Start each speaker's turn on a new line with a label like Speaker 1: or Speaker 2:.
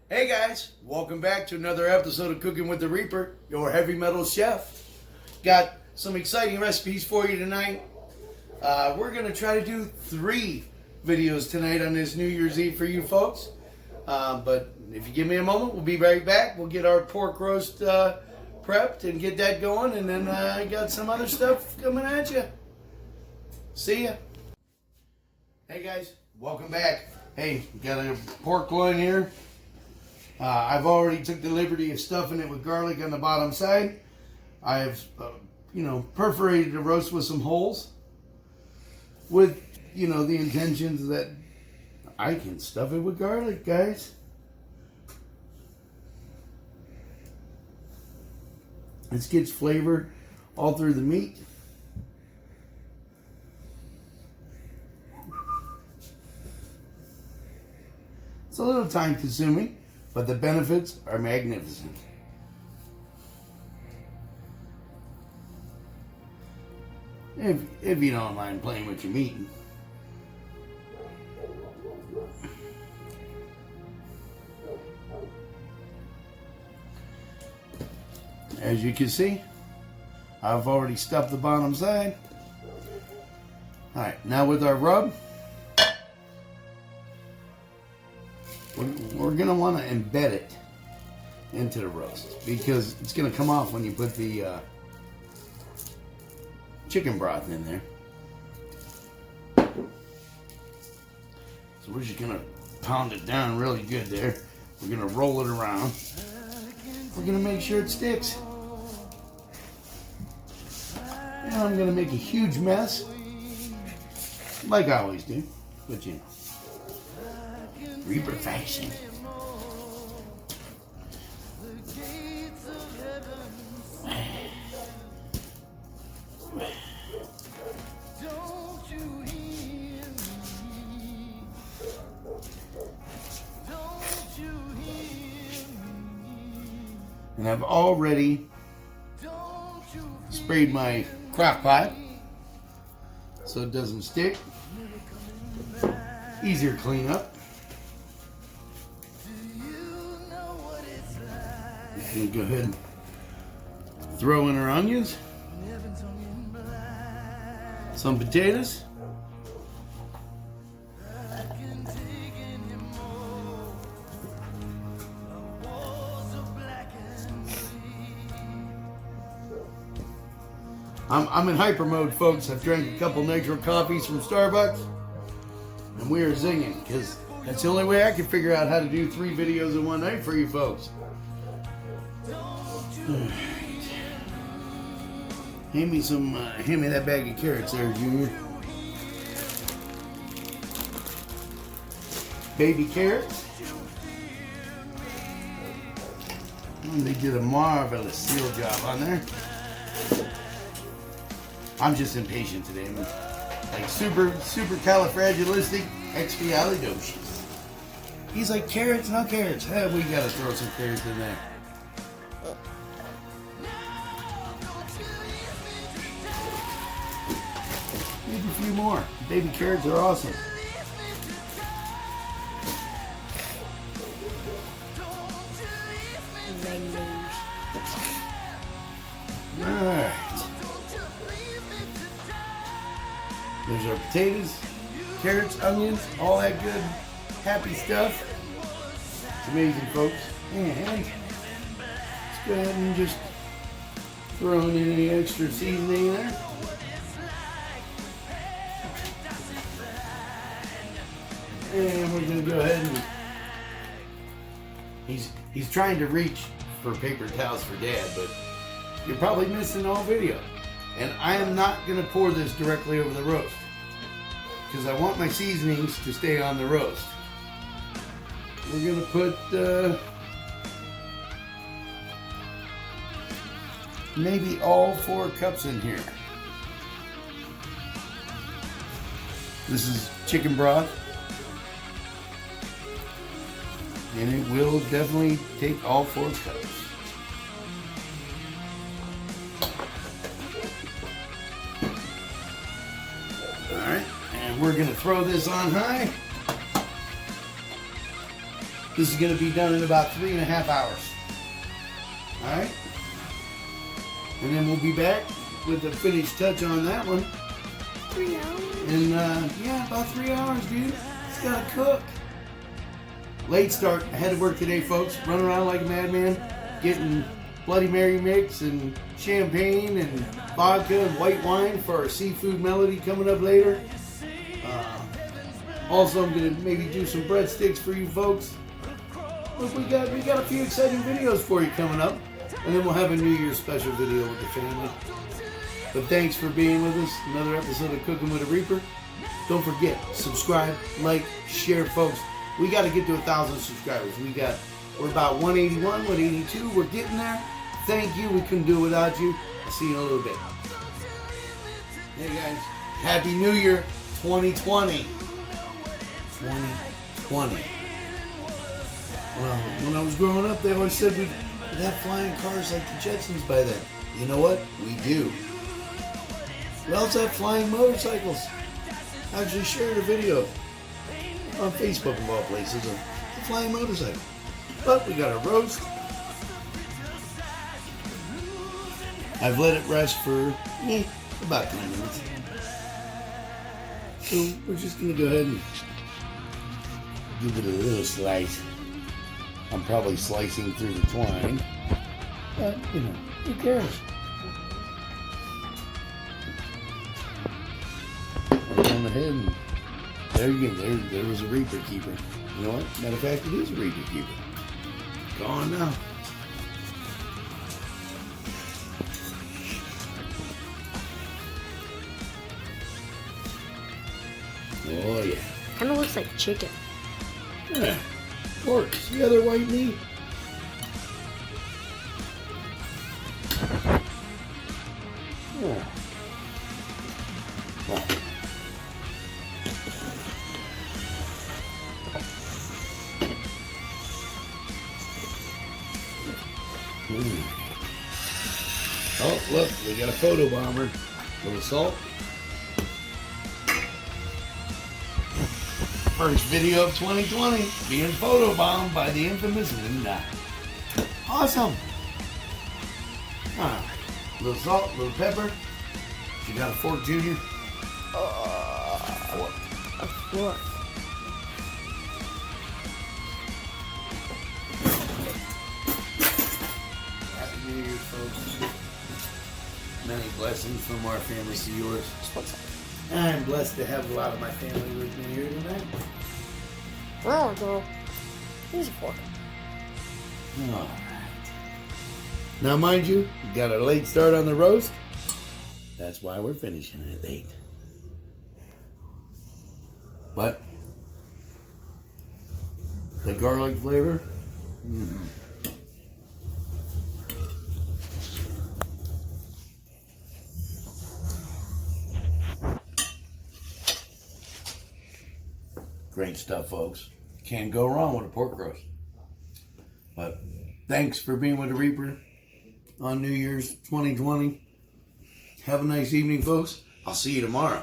Speaker 1: Hey guys, welcome back to another episode of Cooking with the Reaper, your heavy metal chef. Got some exciting recipes for you tonight. We're going to try to do 3 videos tonight on this New Year's Eve for you folks. But if you give me a moment, we'll be right back. We'll get our pork roast prepped and get that going. And then I got some other stuff coming at you. See ya. Hey guys, welcome back. Hey, got a pork loin here. I've already took the liberty of stuffing it with garlic on the bottom side. I've, perforated the roast with some holes with, the intentions that I can stuff it with garlic, guys. This gets flavored all through the meat. It's a little time consuming, but the benefits are magnificent. If you don't mind playing with your meat. As you can see, I've already stuffed the bottom side. Alright, now with our rub, we're going to want to embed it into the roast because it's going to come off when you put the chicken broth in there. So we're just going to pound it down really good there. We're going to roll it around. We're going to make sure it sticks. And I'm going to make a huge mess, like I always do, but Reaper fashion. And I've already sprayed my crock pot so it doesn't stick. Easier cleanup. I'm gonna go ahead and throw in our onions, some potatoes, I'm in hyper mode, folks. I've drank a couple nitro coffees from Starbucks, and we are zinging because that's the only way I can figure out how to do 3 videos in one night for you folks. Hand me that bag of carrots there, Junior. Baby carrots. And they did a marvelous seal job on there. I'm just impatient today. I'm like super califragilistic expialidocious. He's like, carrots, no carrots. Hey, we gotta throw some carrots in there. Maybe a few more. Baby carrots are awesome. Alright. There's our potatoes, carrots, onions, all that good, happy stuff. It's amazing, folks. And let's go ahead and just throw in any extra seasoning there. And we're going to go ahead and he's trying to reach for paper towels for Dad, but you're probably missing all video. And I am not going to pour this directly over the roast because I want my seasonings to stay on the roast. We're going to put maybe all 4 cups in here. This is chicken broth. And it will definitely take all 4 cups. Alright, and we're going to throw this on high. This is going to be done in about 3.5 hours. All right? And then we'll be back with the finished touch on that one.
Speaker 2: 3 hours?
Speaker 1: And yeah, about 3 hours, dude. It's got to cook. Late start. I had to work today, folks. Run around like a madman, getting Bloody Mary mix and champagne and vodka and white wine for our seafood melody coming up later. Also, I'm gonna maybe do some breadsticks for you folks. Look, we got a few exciting videos for you coming up, and then we'll have a New Year's special video with the family. But thanks for being with us. Another episode of Cooking with a Reaper. Don't forget, subscribe, like, share, folks. We got to get to 1,000 subscribers. We're about 181, 182. We're getting there. Thank you. We couldn't do it without you. I'll see you in a little bit. Hey guys, Happy New Year 2020. 2020. Well, when I was growing up, they always said we'd have flying cars like the Jetsons by then. You know what? We do. We also have flying motorcycles. I actually shared a video on Facebook of all places of a flying motorcycle. But we got a roast. I've let it rest for about 10 minutes. So we're just going to go ahead and give it a little slice. I'm probably slicing through the twine. But, you know, who cares? Right on the head. And there you go. There was a Reaper keeper. You know what? Matter of fact, it is a Reaper keeper. Gone now. Oh yeah.
Speaker 2: Kind of looks like chicken.
Speaker 1: Yeah. Pork. See other white meat. Yeah. Wow. Oh, look, we got a photo bomber. A little salt. First video of 2020 being photobombed by the infamous Linda. Awesome. Alright. A little salt, a little pepper. You got a fork, Junior? Fork.
Speaker 2: A fork.
Speaker 1: Happy New Year, folks. Many blessings from our family to yours. I'm blessed to have a lot of my family with me here tonight.
Speaker 2: Oh, girl. Here's a fork.
Speaker 1: Alright. Now, mind you, we got a late start on the roast. That's why we're finishing it late. But the garlic flavor. Great stuff, folks. Can't go wrong with a pork roast. But thanks for being with the Reaper on New Year's 2020. Have a nice evening, folks. I'll see you tomorrow.